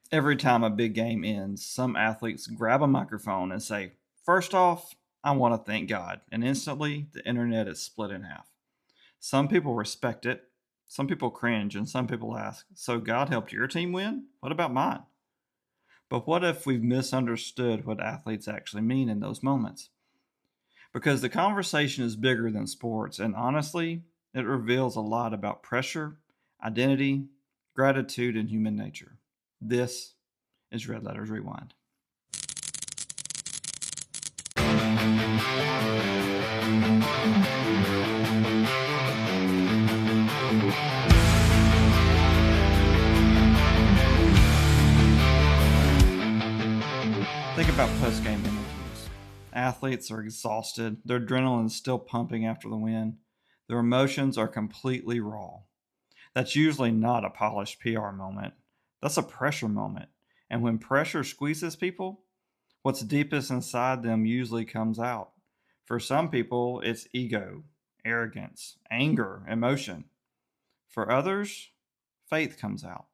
Every time a big game ends, some athletes grab a microphone and say, "First off, I want to thank God." And instantly, the internet is split in half. Some people respect it, some people cringe, and some people ask, "So God helped your team win? What about mine?" But what if we've misunderstood what athletes actually mean in those moments? Because the conversation is bigger than sports, and honestly, it reveals a lot about pressure, identity, gratitude, and human nature. This is Red Letters Rewind. Think about post-game interviews. Athletes are exhausted, their adrenaline's still pumping after the win, their emotions are completely raw. That's usually not a polished PR moment. That's a pressure moment. And when pressure squeezes people, what's deepest inside them usually comes out. For some people, it's ego, arrogance, anger, emotion. For others, faith comes out.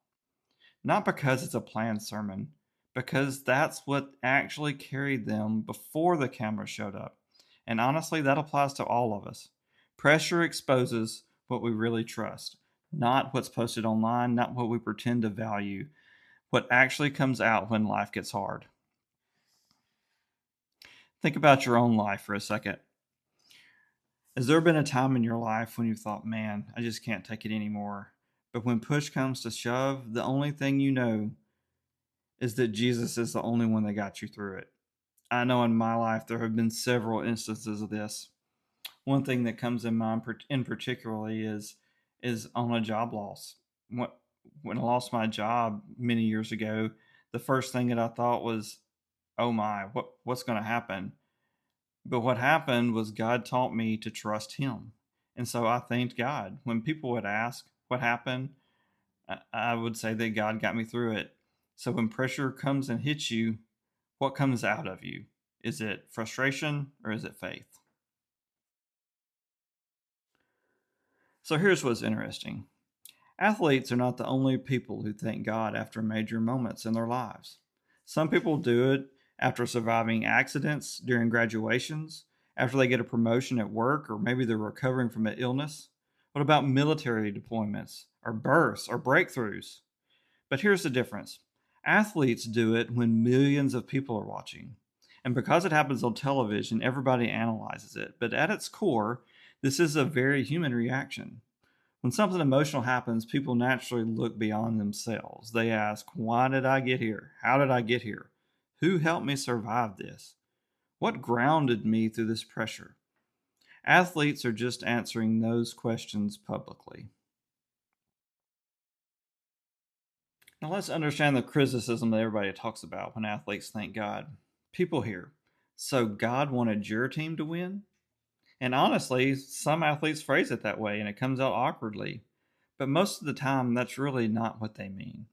Not because it's a planned sermon, because that's what actually carried them before the camera showed up. And honestly, that applies to all of us. Pressure exposes what we really trust, not what's posted online, not what we pretend to value, what actually comes out when life gets hard. Think about your own life for a second. Has there been a time in your life when you thought, man, I just can't take it anymore? But when push comes to shove, the only thing you know is that Jesus is the only one that got you through it. I know in my life there have been several instances of this. One thing that comes in mind in particularly is on a job loss. When I lost my job many years ago, the first thing that I thought was, "Oh my, what's going to happen?" But what happened was God taught me to trust Him, and so I thanked God. When people would ask what happened, I would say that God got me through it. So when pressure comes and hits you, what comes out of you? Is it frustration or is it faith? So here's what's interesting. Athletes are not the only people who thank God after major moments in their lives. Some people do it after surviving accidents during graduations, after they get a promotion at work, or maybe they're recovering from an illness. What about military deployments, or births, or breakthroughs? But here's the difference. Athletes do it when millions of people are watching. And because it happens on television, everybody analyzes it. But at its core, this is a very human reaction. When something emotional happens, people naturally look beyond themselves. They ask, why did I get here? How did I get here? Who helped me survive this? What grounded me through this pressure? Athletes are just answering those questions publicly. Now let's understand the criticism that everybody talks about when athletes thank God. People hear, "So God wanted your team to win?" And honestly, some athletes phrase it that way and it comes out awkwardly. But most of the time, that's really not what they mean.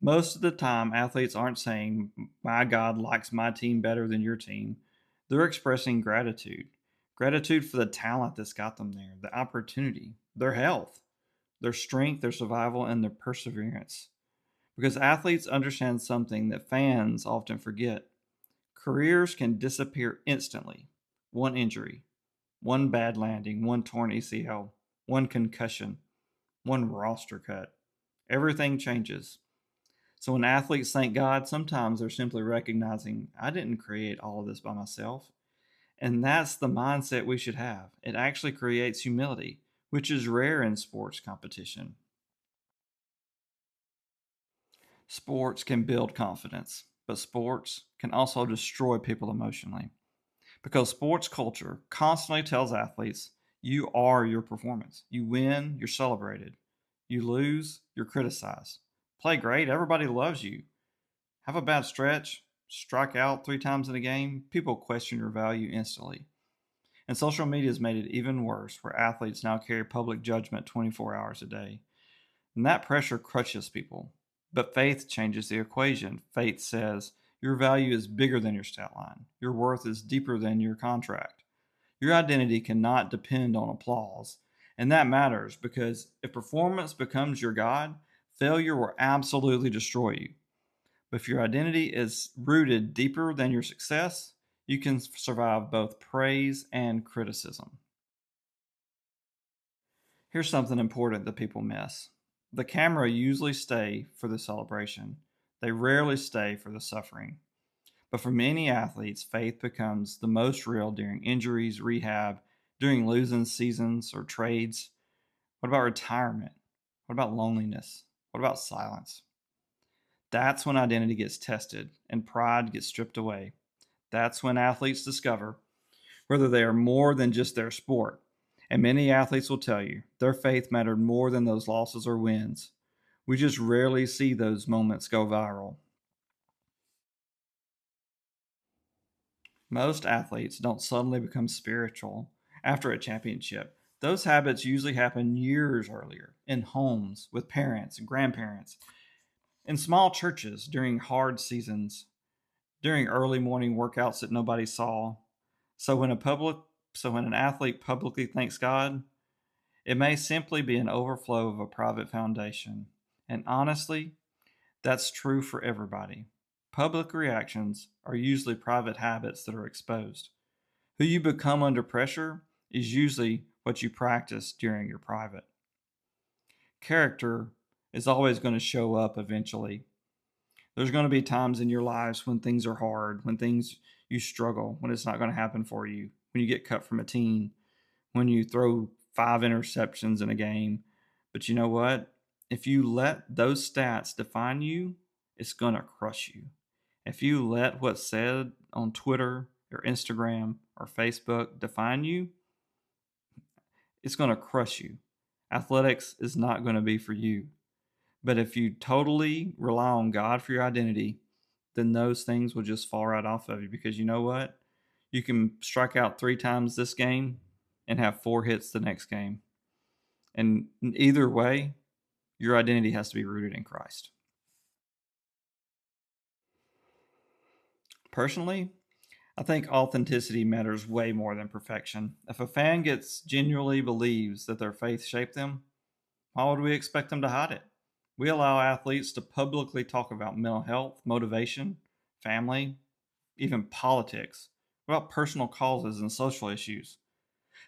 Most of the time, athletes aren't saying, "My God likes my team better than your team." They're expressing gratitude. Gratitude for the talent that's got them there, the opportunity, their health, their strength, their survival, and their perseverance. Because athletes understand something that fans often forget. Careers can disappear instantly. One injury, one bad landing, one torn ACL, one concussion, one roster cut. Everything changes. So when athletes thank God, sometimes they're simply recognizing, I didn't create all of this by myself. And that's the mindset we should have. It actually creates humility, which is rare in sports competition. Sports can build confidence, but sports can also destroy people emotionally. Because sports culture constantly tells athletes, you are your performance. You win, you're celebrated. You lose, you're criticized. Play great, everybody loves you. Have a bad stretch, strike out 3 times in a game, people question your value instantly. And social media has made it even worse, where athletes now carry public judgment 24 hours a day. And that pressure crushes people. But faith changes the equation. Faith says, your value is bigger than your stat line. Your worth is deeper than your contract. Your identity cannot depend on applause. And that matters because if performance becomes your God, failure will absolutely destroy you. But if your identity is rooted deeper than your success, you can survive both praise and criticism. Here's something important that people miss. The camera usually stay for the celebration. They rarely stay for the suffering. But for many athletes, faith becomes the most real during injuries, rehab, during losing seasons or trades. What about retirement? What about loneliness? What about silence? That's when identity gets tested and pride gets stripped away. That's when athletes discover whether they are more than just their sport. And many athletes will tell you their faith mattered more than those losses or wins. We just rarely see those moments go viral. Most athletes don't suddenly become spiritual after a championship. Those habits usually happen years earlier in homes with parents and grandparents, in small churches during hard seasons, during early morning workouts that nobody saw. So when a public so when an athlete publicly thanks God, it may simply be an overflow of a private foundation. And honestly, that's true for everybody. Public reactions are usually private habits that are exposed. Who you become under pressure is usually what you practice during your private. Character is always going to show up eventually. There's going to be times in your lives when things are hard, when things you struggle, when it's not going to happen for you, when you get cut from a team, when you throw 5 interceptions in a game. But you know what? If you let those stats define you, it's going to crush you. If you let what's said on Twitter or Instagram or Facebook define you, it's going to crush you. Athletics is not going to be for you. But if you totally rely on God for your identity, then those things will just fall right off of you because you know what? You can strike out 3 times this game and have 4 hits the next game. And either way, your identity has to be rooted in Christ. Personally, I think authenticity matters way more than perfection. If a fan genuinely believes that their faith shaped them, why would we expect them to hide it? We allow athletes to publicly talk about mental health, motivation, family, even politics. What about personal causes and social issues?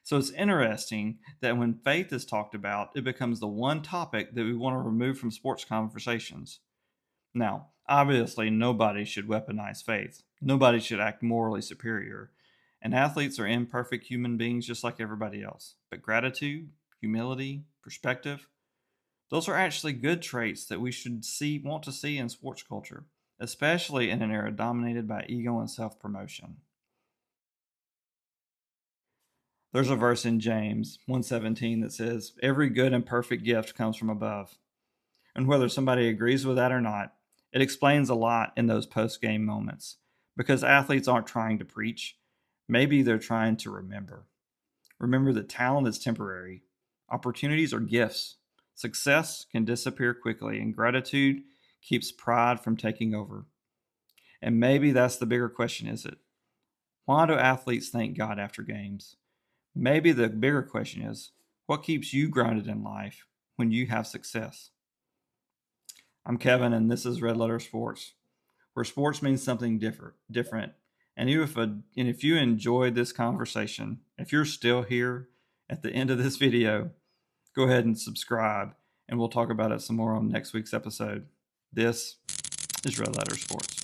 So it's interesting that when faith is talked about, it becomes the one topic that we want to remove from sports conversations. Now, obviously, nobody should weaponize faith. Nobody should act morally superior. And athletes are imperfect human beings just like everybody else. But gratitude, humility, perspective, those are actually good traits that we should want to see in sports culture, especially in an era dominated by ego and self-promotion. There's a verse in James 1:17 that says, "Every good and perfect gift comes from above." And whether somebody agrees with that or not, it explains a lot in those post-game moments because athletes aren't trying to preach. Maybe they're trying to remember. Remember that talent is temporary. Opportunities are gifts. Success can disappear quickly, and gratitude keeps pride from taking over. And maybe that's the bigger question, is it? Why do athletes thank God after games? Maybe the bigger question is, what keeps you grounded in life when you have success? I'm Kevin, and this is Red Letter Sports, where sports means something different. And if you enjoyed this conversation, if you're still here at the end of this video, go ahead and subscribe, and we'll talk about it some more on next week's episode. This is Red Letter Sports.